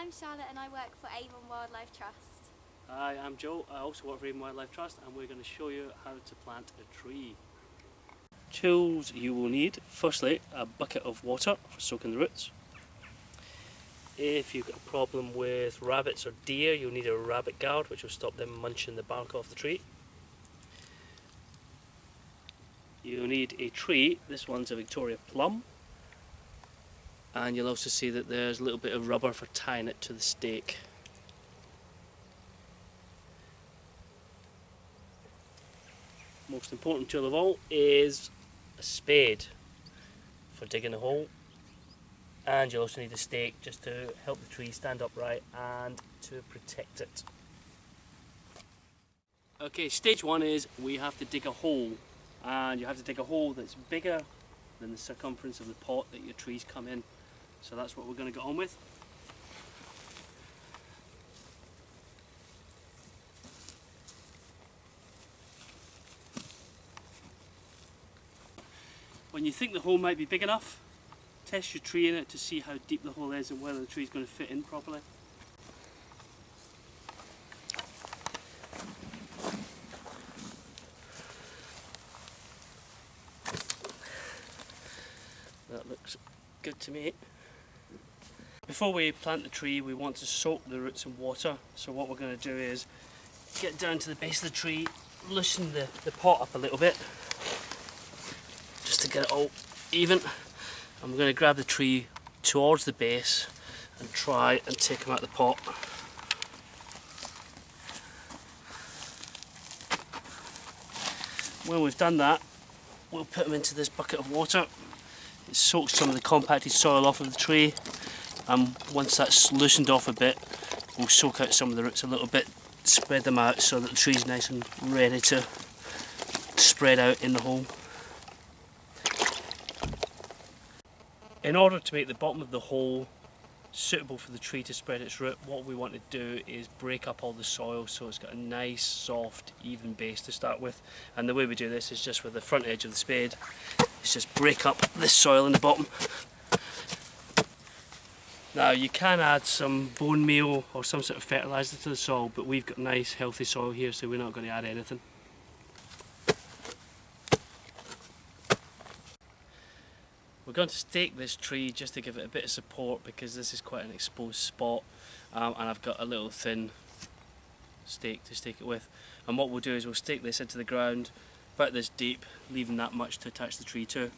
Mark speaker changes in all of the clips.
Speaker 1: I'm Charlotte and I work for Avon Wildlife Trust.
Speaker 2: Hi, I'm Joe. I also work for Avon Wildlife Trust and we're going to show you how to plant a tree. Tools you will need: firstly, a bucket of water for soaking the roots. If you've got a problem with rabbits or deer, you'll need a rabbit guard which will stop them munching the bark off the tree. You'll need a tree. This one's a Victoria plum. And you'll also see that there's a little bit of rubber for tying it to the stake. Most important tool of all is a spade for digging a hole, and you'll also need a stake just to help the tree stand upright and to protect it. Okay, stage one is we have to dig a hole, and you have to dig a hole that's bigger than the circumference of the pot that your trees come in. So that's what we're going to get on with. When you think the hole might be big enough, test your tree in it to see how deep the hole is and whether the tree is going to fit in properly. That looks good to me. Before we plant the tree, we want to soak the roots in water. So what we're going to do is get down to the base of the tree, loosen the pot up a little bit, just to get it all even. And we're going to grab the tree towards the base and try and take them out of the pot. When we've done that, we'll put them into this bucket of water. It soaks some of the compacted soil off of the tree. Once that's loosened off a bit, we'll soak out some of the roots a little bit, spread them out so that the tree's nice and ready to spread out in the hole. In order to make the bottom of the hole suitable for the tree to spread its root, what we want to do is break up all the soil so it's got a nice, soft, even base to start with. And the way we do this is just with the front edge of the spade. It's just break up this soil in the bottom. Now you can add some bone meal or some sort of fertiliser to the soil, but we've got nice healthy soil here, so we're not going to add anything. We're going to stake this tree just to give it a bit of support because this is quite an exposed spot, and I've got a little thin stake to stake it with. And what we'll do is we'll stake this into the ground about this deep, leaving that much to attach the tree to.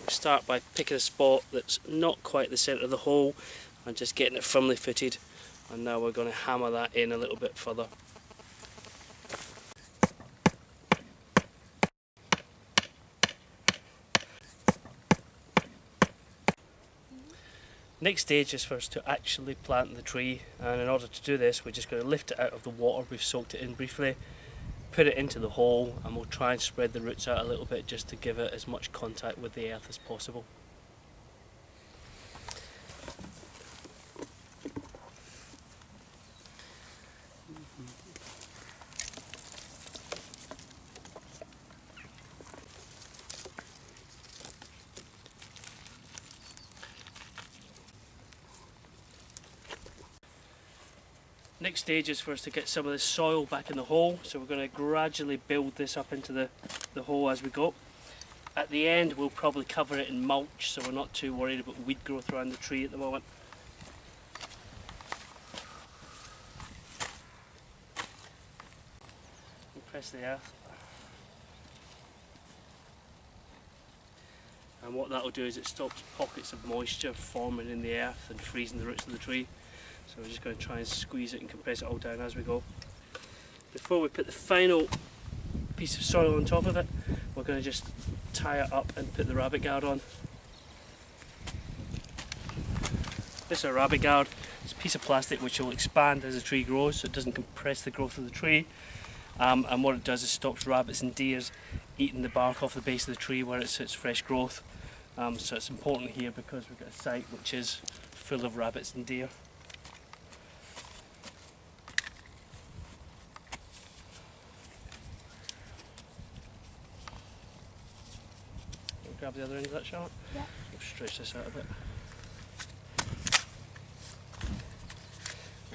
Speaker 2: Start by picking a spot that's not quite the centre of the hole and just getting it firmly fitted, and now we're going to hammer that in a little bit further. Next stage is for us to actually plant the tree, and in order to do this we're just going to lift it out of the water. We've soaked it in briefly, put it into the hole, and we'll try and spread the roots out a little bit just to give it as much contact with the earth as possible. Next stage is for us to get some of the soil back in the hole, so we're going to gradually build this up into the hole as we go. At the end we'll probably cover it in mulch, so we're not too worried about weed growth around the tree at the moment. We'll press the earth. And what that will do is it stops pockets of moisture forming in the earth and freezing the roots of the tree. So we're just going to try and squeeze it and compress it all down as we go. Before we put the final piece of soil on top of it, we're going to just tie it up and put the rabbit guard on. This is a rabbit guard. It's a piece of plastic which will expand as the tree grows, so it doesn't compress the growth of the tree. And what it does is stops rabbits and deers eating the bark off the base of the tree where it's fresh growth. So it's important here because we've got a site which is full of rabbits and deer. Grab the other end of that, Charlotte?
Speaker 1: Yeah.
Speaker 2: We'll stretch this out a bit.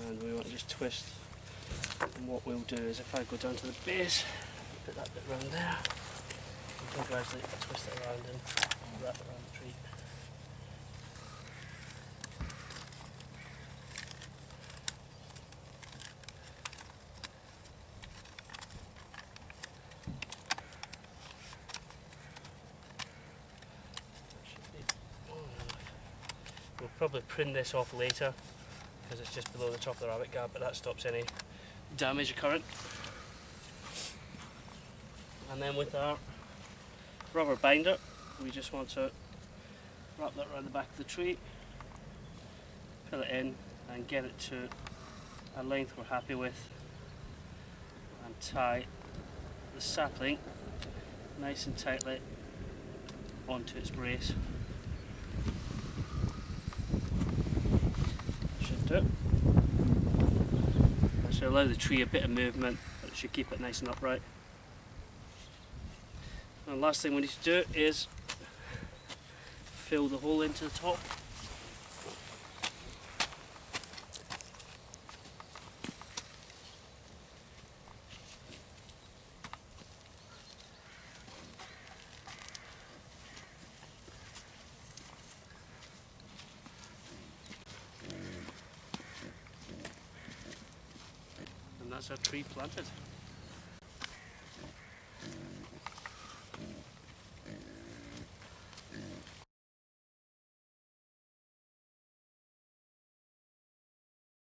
Speaker 2: and we want to just twist. And what we'll do is, if I go down to the base, put that bit around there, we can gradually twist it around and wrap it around the tree. We'll probably prune this off later because it's just below the top of the rabbit gap, but that stops any damage occurring. And then with our rubber binder, we just want to wrap that around the back of the tree, pull it in and get it to a length we're happy with, and tie the sapling nice and tightly onto its brace. Shift it. That should allow the tree a bit of movement, but it should keep it nice and upright. And the last thing we need to do is fill the hole into the top. And that's our tree planted.